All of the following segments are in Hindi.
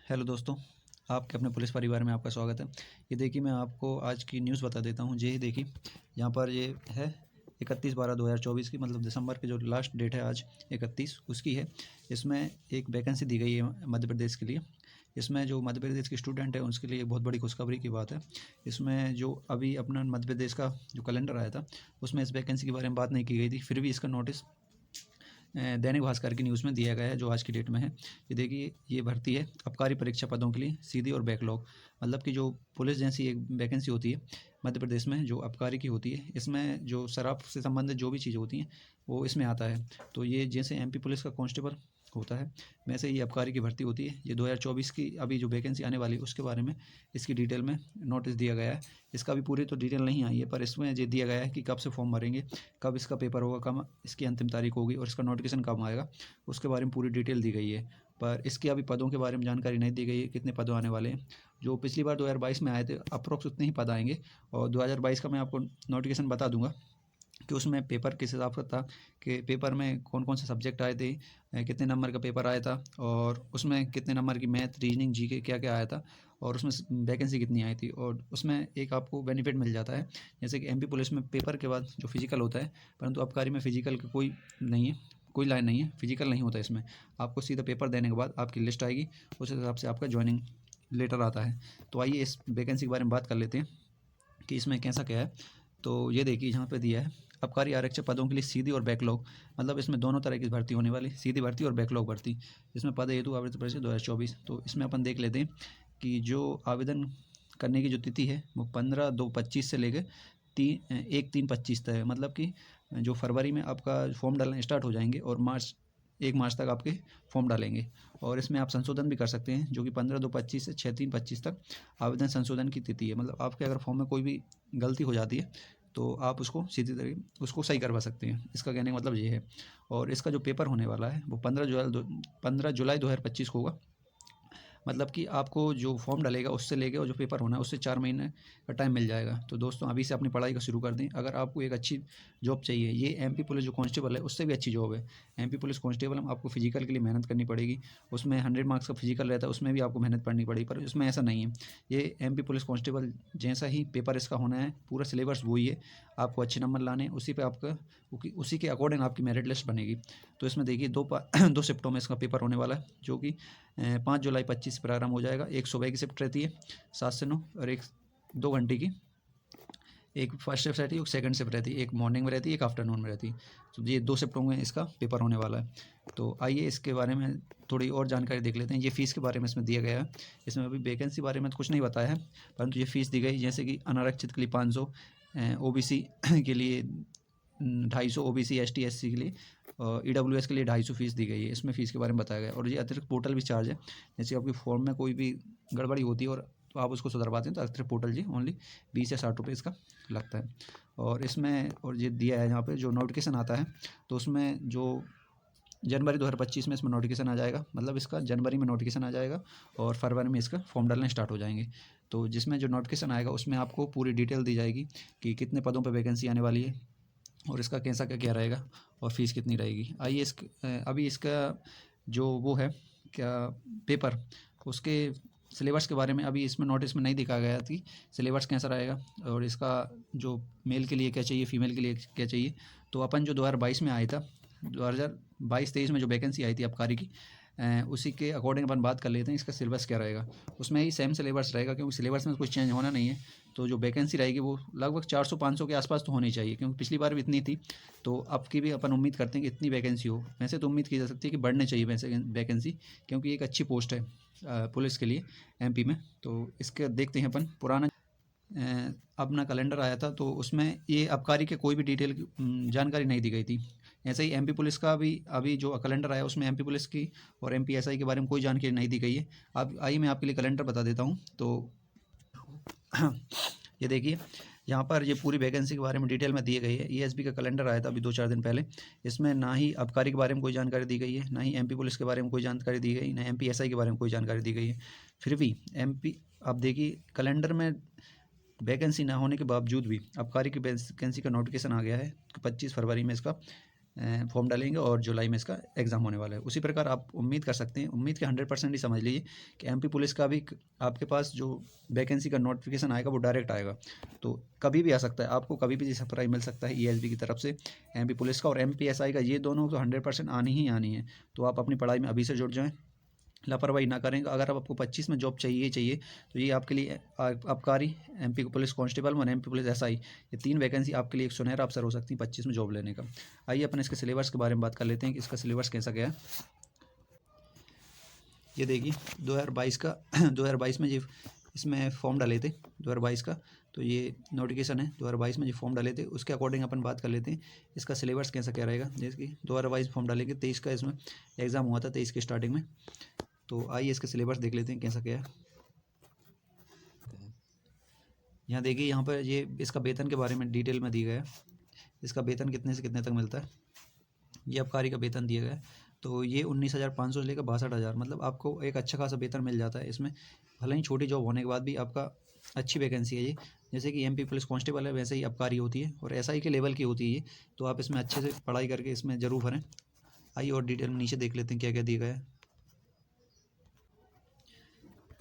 हेलो दोस्तों, आपके अपने पुलिस परिवार में आपका स्वागत है। ये देखिए मैं आपको आज की न्यूज़ बता देता हूँ। ये देखिए यहाँ पर ये है 31/12/2024 की, मतलब दिसंबर की जो लास्ट डेट है आज 31 उसकी है। इसमें एक वैकेंसी दी गई है मध्य प्रदेश के लिए। इसमें जो मध्य प्रदेश के स्टूडेंट हैं उसके लिए बहुत बड़ी खुशखबरी की बात है। इसमें जो अभी अपना मध्य प्रदेश का जो कैलेंडर आया था उसमें इस वैकेंसी के बारे में बात नहीं की गई थी, फिर भी इसका नोटिस दैनिक भास्कर की न्यूज़ में दिया गया है जो आज की डेट में है। ये देखिए ये भर्ती है आबकारी परीक्षा पदों के लिए सीधी और बैकलॉग, मतलब कि जो पुलिस जैसी एक वैकेंसी होती है मध्य प्रदेश में जो आबकारी की होती है, इसमें जो शराब से संबंधित जो भी चीज़ें होती हैं वो इसमें आता है। तो ये जैसे एमपी पुलिस का कांस्टेबल होता है वैसे ये आबकारी की भर्ती होती है। ये 2024 की अभी जो वैकेंसी आने वाली है उसके बारे में इसकी डिटेल में नोटिस दिया गया है। इसका भी पूरी तो डिटेल नहीं आई है, पर इसमें ये दिया गया है कि कब से फॉर्म भरेंगे, कब इसका पेपर होगा, कब इसकी अंतिम तारीख होगी और इसका नोटिफिकेशन कब आएगा, उसके बारे में पूरी डिटेल दी गई है। पर इसकी अभी पदों के बारे में जानकारी नहीं दी गई है, कितने पद आने वाले हैं। जो पिछली बार 2022 में आए थे अप्रोक्स उतने ही पद आएंगे। और 2022 का मैं आपको नोटिफिकेशन बता दूंगा कि उसमें पेपर किस हिसाब से था, कि पेपर में कौन कौन से सब्जेक्ट आए थे, कितने नंबर का पेपर आया था और उसमें कितने नंबर की मैथ, रीजनिंग, जीके क्या क्या आया था और उसमें वैकेंसी कितनी आई थी। और उसमें एक आपको बेनिफिट मिल जाता है, जैसे कि एमपी पुलिस में पेपर के बाद जो फिजिकल होता है, परंतु आबकारी में फिजिकल का कोई नहीं है, कोई लाइन नहीं है, फिजिकल नहीं होता इसमें। आपको सीधा पेपर देने के बाद आपकी लिस्ट आएगी, उस हिसाब से आपका ज्वाइनिंग लेटर आता है। तो आइए इस वैकेंसी के बारे में बात कर लेते हैं कि इसमें कैसा क्या है। तो ये देखिए यहाँ पे दिया है आबकारी आरक्षक पदों के लिए सीधी और बैकलॉग, मतलब इसमें दोनों तरह की भर्ती होने वाली, सीधी भर्ती और बैकलॉग भर्ती। इसमें पद हेतु आवेदन परिषद 2024। तो इसमें अपन देख लेते हैं कि जो आवेदन करने की जो तिथि है वो 15/2/25 से लेकर 1/3/25 तक है, मतलब कि जो फरवरी में आपका फॉर्म डालना स्टार्ट हो जाएंगे और 1 मार्च तक आपके फॉर्म डालेंगे। और इसमें आप संशोधन भी कर सकते हैं, जो कि 15/2/25 से 6/3/25 तक आवेदन संशोधन की तिथि है। मतलब आपके अगर फॉर्म में कोई भी गलती हो जाती है तो आप उसको सीधी तरीके उसको सही करवा सकते हैं, इसका कहने का मतलब ये है। और इसका जो पेपर होने वाला है वो 15 जुलाई 2025 को होगा। मतलब कि आपको जो फॉर्म डलेगा उससे लेके और जो पेपर होना है उससे 4 महीने का टाइम मिल जाएगा। तो दोस्तों अभी से अपनी पढ़ाई का शुरू कर दें। अगर आपको एक अच्छी जॉब चाहिए, ये एमपी पुलिस जो कांस्टेबल है उससे भी अच्छी जॉब है। एमपी पुलिस कांस्टेबल में आपको फिजिकल के लिए मेहनत करनी पड़ेगी, उसमें 100 मार्क्स का फिजिकल रहता है, उसमें भी आपको मेहनत पड़नी पड़ेगी, पर इसमें ऐसा नहीं है। ये एमपी पुलिस कांस्टेबल जैसा ही पेपर इसका होना है, पूरा सिलेबस वही है, आपको अच्छे नंबर लाने, उसी पे आपका उसी के अकॉर्डिंग आपकी मेरिट लिस्ट बनेगी। तो इसमें देखिए 2 शिफ्टों में इसका पेपर होने वाला है, जो कि 5 जुलाई 2025 प्रारंभ हो जाएगा। एक सुबह की शिफ्ट रहती है 7 से 9 और एक 2 घंटे की, एक फर्स्ट शिफ्ट रहती है, एक सेकंड शिफ्ट रहती है, एक मॉर्निंग में रहती है, एक आफ्टरनून में रहती है। तो ये 2 शिफ्टों में इसका पेपर होने वाला है। तो आइए इसके बारे में थोड़ी और जानकारी देख लेते हैं। ये फ़ीस के बारे में इसमें दिया गया है। इसमें अभी वैकेंसी बारे में तो कुछ नहीं बताया है, परंतु ये फ़ीस दी गई जैसे कि अनारक्षित के लिए 500, ओबीसी के लिए 250, ओबीसी एसटी एससी के लिए और ईडब्ल्यूएस के लिए 250 फीस दी गई है। इसमें फ़ीस के बारे में बताया गया है। और ये अतिरिक्त पोर्टल भी चार्ज है, जैसे आपकी फॉर्म में कोई भी गड़बड़ी होती है और तो आप उसको सुधरवाते हैं तो अतिरिक्त पोर्टल जी ओनली 20 या 60 रुपये इसका लगता है। और इसमें और ये दिया है यहाँ पे जो नोटिफिकेशन आता है, तो उसमें जो जनवरी 2025 में इसमें नोटिफिकेशन आ जाएगा, मतलब इसका जनवरी में नोटिफिकेशन आ जाएगा और फरवरी में इसका फॉर्म डालना स्टार्ट हो जाएंगे। तो जिसमें जो नोटिफिकेशन आएगा उसमें आपको पूरी डिटेल दी जाएगी कि कितने पदों पर वैकेंसी आने वाली है और इसका कैसा क्या क्या रहेगा और फीस कितनी रहेगी। आइए अभी इसका जो वो है क्या पेपर, उसके सिलेबस के बारे में अभी इसमें नोटिस में नहीं दिखा गया कि सिलेबस कैसा रहेगा और इसका जो मेल के लिए क्या चाहिए, फीमेल के लिए क्या चाहिए। तो अपन जो 2022 में आया था, 2022-23 में जो वैकेंसी आई थी आबकारी की, उसी के अकॉर्डिंग अपन बात कर लेते हैं इसका सिलेबस क्या रहेगा। उसमें ही सेम सिलेबस रहेगा, क्योंकि सिलेबस में कुछ चेंज होना नहीं है। तो जो वैकेंसी रहेगी वो लगभग 400-500 के आसपास तो होनी चाहिए, क्योंकि पिछली बार भी इतनी थी। तो अब की भी अपन उम्मीद करते हैं कि इतनी वैकेंसी हो। वैसे तो उम्मीद की जा सकती है कि बढ़ने चाहिए वैसे वैकेंसी, क्योंकि एक अच्छी पोस्ट है पुलिस के लिए एमपी में। तो इसके देखते हैं अपन पुराना अपना कैलेंडर आया था तो उसमें ये आबकारी के कोई भी डिटेल की जानकारी नहीं दी गई थी। ऐसे ही एमपी पुलिस का भी अभी जो कैलेंडर आया उसमें एमपी पुलिस की और एमपीएसआई के बारे में कोई जानकारी नहीं दी गई है। अब आइए मैं आपके लिए कैलेंडर बता देता हूँ। तो ये देखिए यहाँ पर ये पूरी वैकेंसी के बारे में डिटेल में दी गई है। ईएसबी का कैलेंडर आया था अभी 2-4 दिन पहले। इसमें ना ही आबकारी के बारे में कोई जानकारी दी गई है, ना ही एमपी पुलिस के बारे में कोई जानकारी दी गई, ना एमपीएसआई के बारे में कोई जानकारी दी गई है। फिर भी एमपी आप देखिए कैलेंडर में वैकेंसी ना होने के बावजूद भी आबकारी की वैकेंसी का नोटिफिकेशन आ गया है कि 25 फरवरी में इसका फॉर्म डालेंगे और जुलाई में इसका एग्ज़ाम होने वाला है। उसी प्रकार आप उम्मीद कर सकते हैं, उम्मीद के 100% ही समझ लीजिए कि एमपी पुलिस का भी आपके पास जो वैकेंसी का नोटिफिकेशन आएगा वो डायरेक्ट आएगा, तो कभी भी आ सकता है, आपको कभी भी सरप्राइज मिल सकता है ईएसबी की तरफ से। एमपी पुलिस का और एमपीएसआई का, ये दोनों तो 100% आनी ही आनी है। तो आप अपनी पढ़ाई में अभी से जुट जाएँ, लापरवाही ना करें। अगर आपको 25 में जॉब चाहिए चाहिए तो ये आपके लिए आबकारी, एमपी पुलिस कांस्टेबल और एमपी पुलिस एसआई, ये 3 वैकेंसी आपके लिए एक सुनहरा अवसर हो सकती है 25 में जॉब लेने का। आइए अपन इसके सिलेबस के बारे में बात कर लेते हैं कि इसका सिलेबस कैसा गया है। ये देखिए 2022 का 2022 में ये इसमें फॉर्म डाले थे 2022 का, तो ये नोटिफिकेशन है 2022 में जो फॉर्म डाले थे उसके अकॉर्डिंग अपन बात कर लेते हैं इसका सिलेबस कैसा क्या रहेगा। जैसे कि 2022 फॉर्म डालेंगे, 23 का इसमें एग्ज़ाम हुआ था, 23 के स्टार्टिंग में। तो आइए इसका सिलेबस देख लेते हैं कैसा क्या है। यहाँ देखिए, यहाँ पर ये इसका वेतन के बारे में डिटेल में दिया गया है। इसका वेतन कितने से कितने तक मिलता है, ये आबकारी का वेतन दिया गया है। तो ये 19,500 से लेकर 62,000, मतलब आपको एक अच्छा खासा वेतन मिल जाता है इसमें। भले ही छोटी जॉब होने के बाद भी आपका अच्छी वैकेंसी है ये। जैसे कि एमपी पुलिस कांस्टेबल है वैसे ही आबकारी होती है और एसआई के लेवल की होती है ये। तो आप इसमें अच्छे से पढ़ाई करके इसमें ज़रूर भरें। आइए और डिटेल में नीचे देख लेते हैं क्या क्या दिया गया है।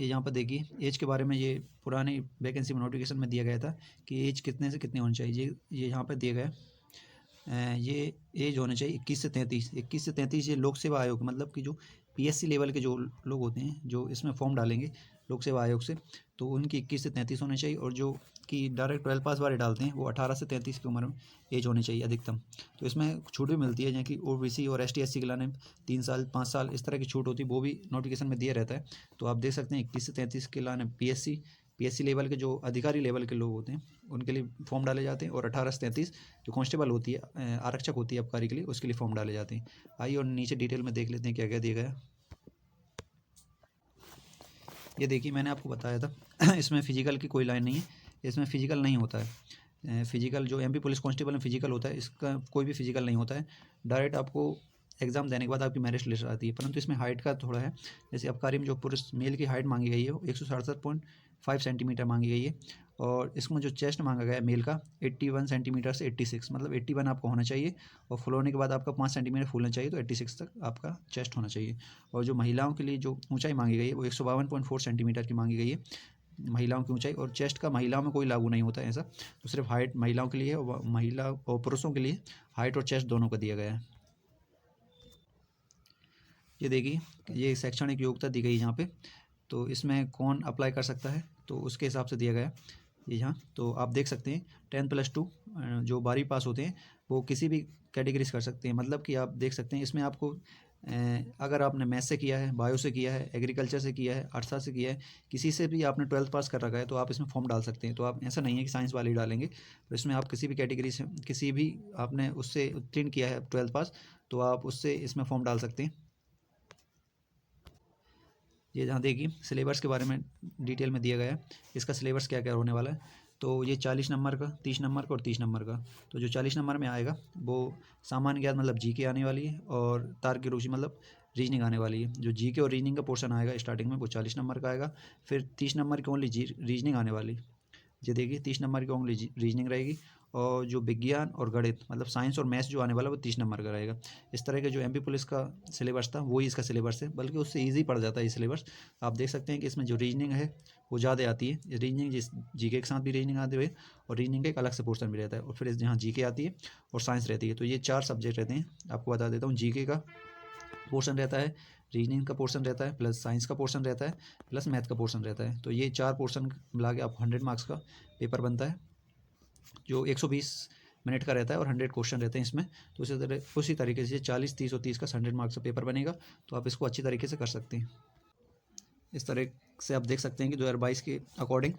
ये यहाँ पर देखिए एज के बारे में, ये पुरानी वैकेंसी में नोटिफिकेशन में दिया गया था कि एज कितने से कितने होनी चाहिए। ये यहाँ पर दिया गया है। ये एज होनी चाहिए 21 से 33। 21 से 33 ये लोक सेवा आयोग, मतलब कि जो पीएससी लेवल के जो लोग होते हैं जो इसमें फॉर्म डालेंगे लोक सेवा आयोग से, तो उनकी 21 से 33 होनी चाहिए। और जो कि डायरेक्ट 12 पास वाले डालते हैं वो 18 से 33 की उम्र में एज होनी चाहिए अधिकतम। तो इसमें छूट भी मिलती है, जैसे कि ओबीसी और एसटी एससी के लाने 3 साल 5 साल इस तरह की छूट होती है, वो भी नोटिफिकेशन में दिया रहता है। तो आप देख सकते हैं 21 से 33 के लाने पीएससी लेवल के जो अधिकारी लेवल के लोग होते हैं उनके लिए फॉर्म डाले जाते हैं। और 18 से 33 जो कांस्टेबल होती है, आरक्षक होती है आबकारी के लिए, उसके लिए फॉर्म डाले जाते हैं। आइए और नीचे डिटेल में देख लेते हैं क्या क्या दिया गया है। ये देखिए मैंने आपको बताया था इसमें फिजिकल की कोई लाइन नहीं है, इसमें फिजिकल नहीं होता है। फिजिकल जो एमपी पुलिस कांस्टेबल में फिजिकल होता है, इसका कोई भी फिजिकल नहीं होता है। डायरेक्ट आपको एग्ज़ाम देने के बाद आपकी मेरिट लिस्ट आती है। परंतु इसमें हाइट का थोड़ा है। जैसे आबकारी में जो पुरुष मेल की हाइट मांगी गई है वो 167.5 सेंटीमीटर मांगी गई है। और इसमें जो चेस्ट मांगा गया है मेल का 81 सेंटीमीटर से 86, मतलब 81 आपको होना चाहिए। और फुल होने के बाद आपका 5 सेंटीमीटर फूलना चाहिए, तो 86 तक आपका चेस्ट होना चाहिए। और जो महिलाओं के लिए जो ऊंचाई मांगी गई है वो 152.4 सेंटीमीटर की मांगी गई है, महिलाओं की ऊंचाई। और चेस्ट का महिलाओं में कोई लागू नहीं होता है ऐसा, तो सिर्फ हाइट महिलाओं के लिए है और महिला और पुरुषों के लिए हाइट और चेस्ट दोनों का दिया गया है। ये देखिए ये शैक्षणिक योग्यता दी गई यहाँ पे, तो इसमें कौन अप्लाई कर सकता है तो उसके हिसाब से दिया गया है ये यहाँ। तो आप देख सकते हैं 10+2 जो 12वीं पास होते हैं वो किसी भी कैटेगरी से कर सकते हैं। मतलब कि आप देख सकते हैं इसमें आपको अगर आपने मैथ्स से किया है, बायो से किया है, एग्रीकल्चर से किया है, अर्थशास्त्र से किया है, किसी से भी आपने 12th पास कर रखा है तो आप इसमें फॉर्म डाल सकते हैं। तो आप ऐसा नहीं है कि साइंस वाले ही डालेंगे, तो इसमें आप किसी भी कैटेगरी से, किसी भी आपने उससे उत्तीर्ण किया है 12th पास, तो आप उससे इसमें फॉर्म डाल सकते हैं। ये जहाँ देखिए सिलेबस के बारे में डिटेल में दिया गया है, इसका सिलेबस क्या क्या होने वाला है। तो ये 40 नंबर का, 30 नंबर का और 30 नंबर का। तो जो 40 नंबर में आएगा वो सामान्य ज्ञान मतलब जीके आने वाली है, और तार्किक रूचि मतलब रीजनिंग आने वाली है। जो जीके और रीजनिंग का पोर्शन आएगा स्टार्टिंग में वो 40 नंबर का आएगा। फिर 30 नंबर की ओनली रीजनिंग आने वाली। ये देखिए 30 नंबर की ओनली रीजनिंग रहेगी। और जो विज्ञान और गणित मतलब साइंस और मैथ्स जो आने वाला है वो 30 नंबर का रहेगा। इस तरह के जो एमपी पुलिस का सिलेबस था वही इसका सिलेबस है, बल्कि उससे ईजी पड़ जाता है ये सिलेबस। आप देख सकते हैं कि इसमें जो रीजनिंग है वो ज़्यादा आती है। रीजनिंग जिस जीके के साथ भी रीजनिंग आती है, और रीजनिंग का एक अलग से पोर्शन भी रहता है। और फिर यहाँ जीके आती है और साइंस रहती है। तो ये 4 सब्जेक्ट रहते हैं। आपको बता देता हूँ, जीके का पोर्शन रहता है, रीजनिंग का पोर्शन रहता है, प्लस साइंस का पोर्शन रहता है, प्लस मैथ का पोर्शन रहता है। तो ये 4 पोर्शन मिला के आपको 100 मार्क्स का पेपर बनता है, जो 120 मिनट का रहता है और 100 क्वेश्चन रहते हैं इसमें। तो उसी तरीके से 40, 30 और 30 का 100 मार्क्स का पेपर बनेगा। तो आप इसको अच्छी तरीके से कर सकते हैं। इस तरह से आप देख सकते हैं कि 2022 के अकॉर्डिंग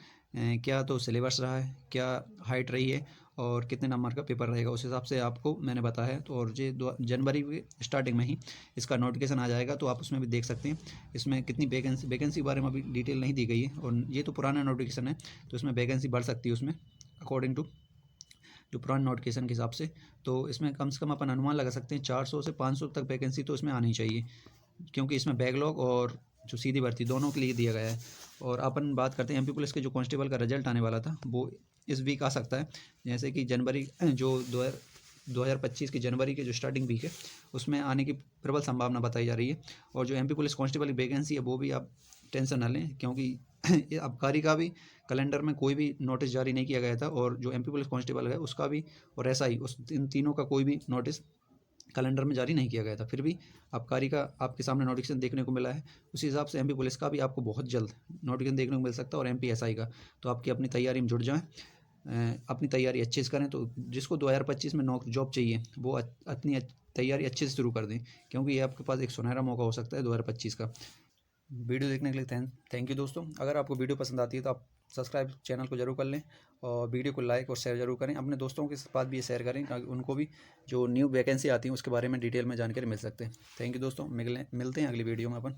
क्या तो सिलेबस रहा है, क्या हाइट रही है और कितने नंबर का पेपर रहेगा, उस हिसाब से आपको मैंने बताया है। तो और ये जनवरी के स्टार्टिंग में ही इसका नोटिफिकेशन आ जाएगा, तो आप उसमें भी देख सकते हैं इसमें कितनी वैकेंसी के बारे में अभी डिटेल नहीं दी गई है। और ये तो पुराना नोटिफिकेशन है, तो इसमें वैकेंसी बढ़ सकती है उसमें अकॉर्डिंग टू जो पुराने नोटिफिकेशन के हिसाब से। तो इसमें कम से कम अपन अनुमान लगा सकते हैं 400 से 500 तक वैकेंसी तो इसमें आनी चाहिए, क्योंकि इसमें बैकलॉग और जो सीधी भर्ती दोनों के लिए दिया गया है। और अपन बात करते हैं एमपी पुलिस के जो कांस्टेबल का रिजल्ट आने वाला था वो इस वीक आ सकता है। जैसे कि जनवरी जो 2025 की जनवरी के जो स्टार्टिंग वीक है उसमें आने की प्रबल संभावना बताई जा रही है। और जो एमपी पुलिस कांस्टेबल की वैकेंसी है वो भी आप टेंशन ना लें, क्योंकि ये आबकारी का भी कैलेंडर में कोई भी नोटिस जारी नहीं किया गया था, और जो एमपी पुलिस कांस्टेबल है उसका भी, और एसआई, उस इन तीनों का कोई भी नोटिस कैलेंडर में जारी नहीं किया गया था। फिर भी आबकारी का आपके सामने नोटिफिकेशन देखने को मिला है। उसी हिसाब से एमपी पुलिस का भी आपको बहुत जल्द नोटिफिकेशन देखने को मिल सकता है, और एमपी एसआई का। तो आपकी अपनी तैयारी में जुट जाएं, अपनी तैयारी अच्छे से करें। तो जिसको 2025 में जॉब चाहिए वो अपनी तैयारी अच्छे से शुरू कर दें, क्योंकि ये आपके पास एक सुनहरा मौका हो सकता है 2025 का। वीडियो देखने के लिए थैंक यू दोस्तों। अगर आपको वीडियो पसंद आती है तो आप सब्सक्राइब चैनल को जरूर कर लें, और वीडियो को लाइक और शेयर जरूर करें। अपने दोस्तों के साथ भी ये शेयर करें ताकि उनको भी जो न्यू वैकेंसी आती है उसके बारे में डिटेल में जानकारी मिल सकते हैं। थैंक यू दोस्तों, मिलते हैं अगली वीडियो में अपन।